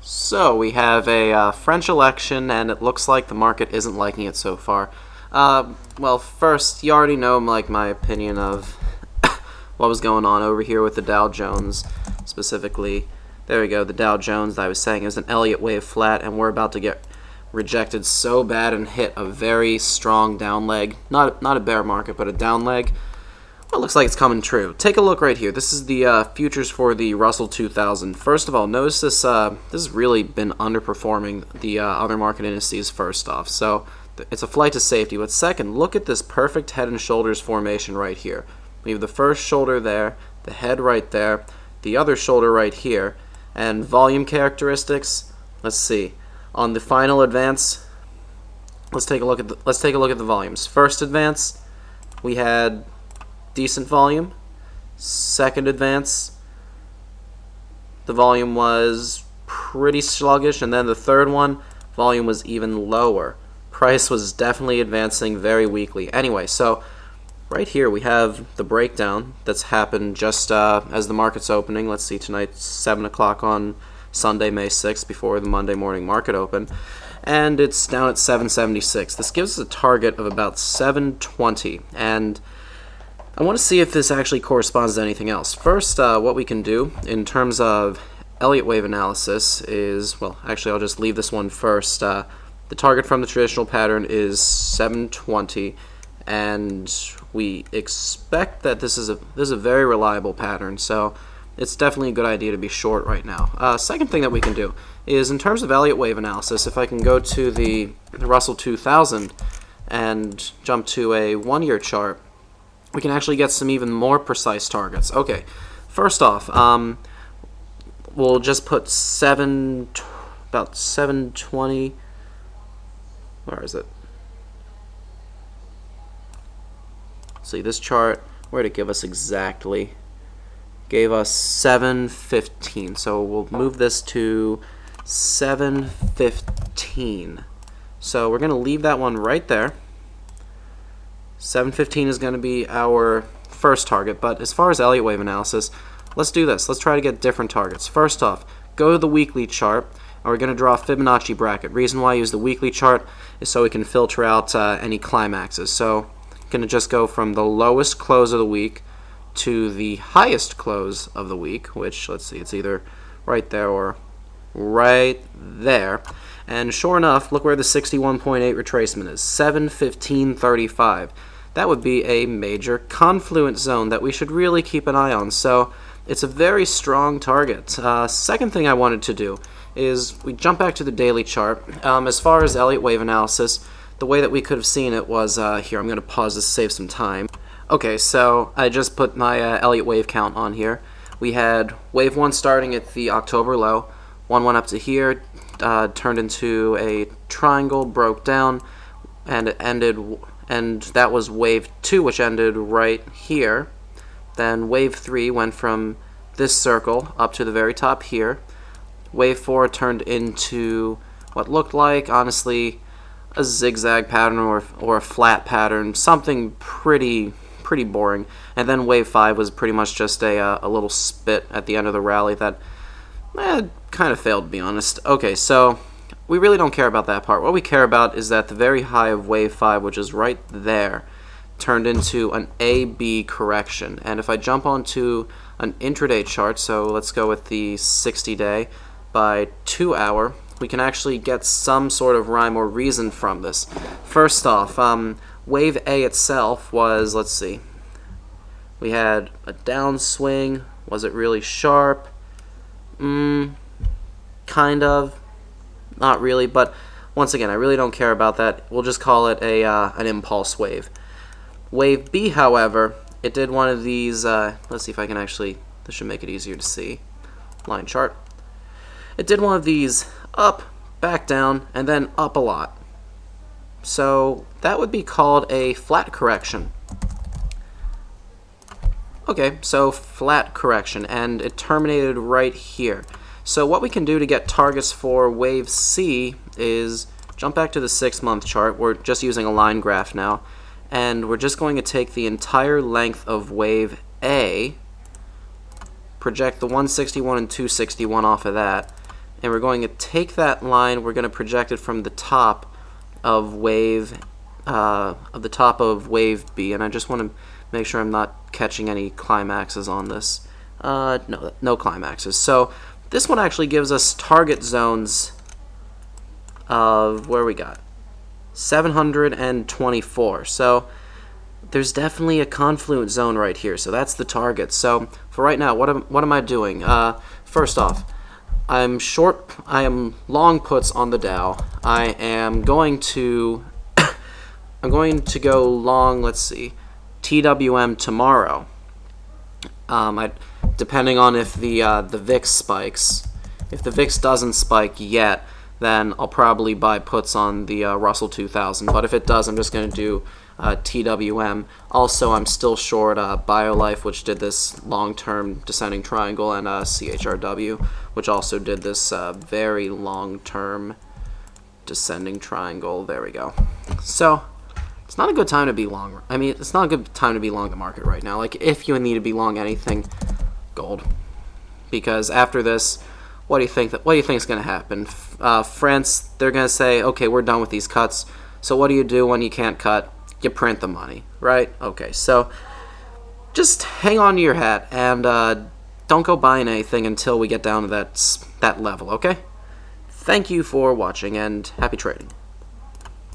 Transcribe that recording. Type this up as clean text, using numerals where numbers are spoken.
So we have a French election, and it looks like the market isn't liking it so far. Well, first, you already know my opinion of what was going on over here with the Dow Jones, specifically. There we go, the Dow Jones that I was saying is an Elliott wave flat, and we're about to get rejected so bad and hit a very strong down leg. Not a bear market, but a down leg. Well, it looks like it's coming true. Take a look right here. This is the futures for the Russell 2000. First of all, notice this has really been underperforming the other market indices first off. So it's a flight to safety. But second, look at this perfect head and shoulders formation right here. We have the first shoulder there, the head right there, the other shoulder right here, and volume characteristics. Let's see. On the final advance, let's take a look at the volumes. First advance, we had decent volume. Second advance, the volume was pretty sluggish, and then the third one, volume was even lower. Price was definitely advancing very weakly. Anyway, so right here we have the breakdown that's happened just as the market's opening. Let's see, tonight's 7 o'clock on Sunday, May 6th, before the Monday morning market open, and it's down at 776. This gives us a target of about 720, and I want to see if this actually corresponds to anything else. First, what we can do in terms of Elliott wave analysis is, well, actually I'll just leave this one first. The target from the traditional pattern is 720, and we expect that this is a very reliable pattern, so it's definitely a good idea to be short right now. Second thing that we can do is, in terms of Elliott wave analysis, if I can go to the Russell 2000 and jump to a 1-year chart, we can actually get some even more precise targets. Okay, first off, we'll just put about 720. Where is it? See, this chart, where did it give us exactly? Gave us 715. So we'll move this to 715. So we're going to leave that one right there. 715 is going to be our first target, but as far as Elliott wave analysis, let's do this. Let's try to get different targets. First off, go to the weekly chart, and we're going to draw a Fibonacci bracket. Reason why I use the weekly chart is so we can filter out any climaxes. So I'm going to just go from the lowest close of the week to the highest close of the week, which, let's see, it's either right there or right there. And sure enough, look where the 61.8 retracement is, 715.35. That would be a major confluence zone that we should really keep an eye on. So it's a very strong target. Second thing I wanted to do is we jump back to the daily chart. As far as Elliott wave analysis, the way that we could have seen it was here. I'm going to pause this to save some time. Okay, so I just put my Elliott wave count on here. We had wave 1 starting at the October low. One went up to here, turned into a triangle, broke down, and it ended, and that was wave 2, which ended right here. Then wave 3 went from this circle up to the very top here. Wave 4 turned into what looked like, honestly, a zigzag pattern or a flat pattern, something pretty boring. And then wave 5 was pretty much just a little spit at the end of the rally that kind of failed, to be honest. Okay, so we really don't care about that part. What we care about is that the very high of wave 5, which is right there, turned into an A-B correction. And if I jump onto an intraday chart, so let's go with the 60-day by 2 hour, we can actually get some sort of rhyme or reason from this. First off, wave A itself was, let's see, we had a downswing. Was it really sharp? Kind of. Not really, but once again, I really don't care about that. We'll just call it an impulse wave. Wave B, however, it did one of these, let's see if I can actually, this should make it easier to see, line chart. It did one of these up, back down, and then up a lot. So that would be called a flat correction. Okay, so flat correction, and it terminated right here. So what we can do to get targets for wave C is jump back to the 6-month chart. We're just using a line graph now, and we're just going to take the entire length of wave A, project the 161 and 261 off of that, and we're going to take that line, we're going to project it from the top of wave B, and I just want to make sure I'm not catching any climaxes on this. No climaxes. So this one actually gives us target zones of, where we got 724. So there's definitely a confluent zone right here. So that's the target. So for right now, what am I doing? First off, I am long puts on the Dow. I am going to go long, let's see, TWM tomorrow. Depending on if the VIX spikes. If the VIX doesn't spike yet, then I'll probably buy puts on the Russell 2000. But if it does, I'm just going to do TWM. Also, I'm still short BioLife, which did this long-term descending triangle, and CHRW, which also did this very long-term descending triangle. There we go. So it's not a good time to be long. I mean, it's not a good time to be long the market right now. Like, if you need to be long anything, gold. Because after this, what do you think is going to happen? France, they're going to say, okay, we're done with these cuts. So what do you do when you can't cut? You print the money, right? Okay, so just hang on to your hat and don't go buying anything until we get down to that level, okay? Thank you for watching and happy trading.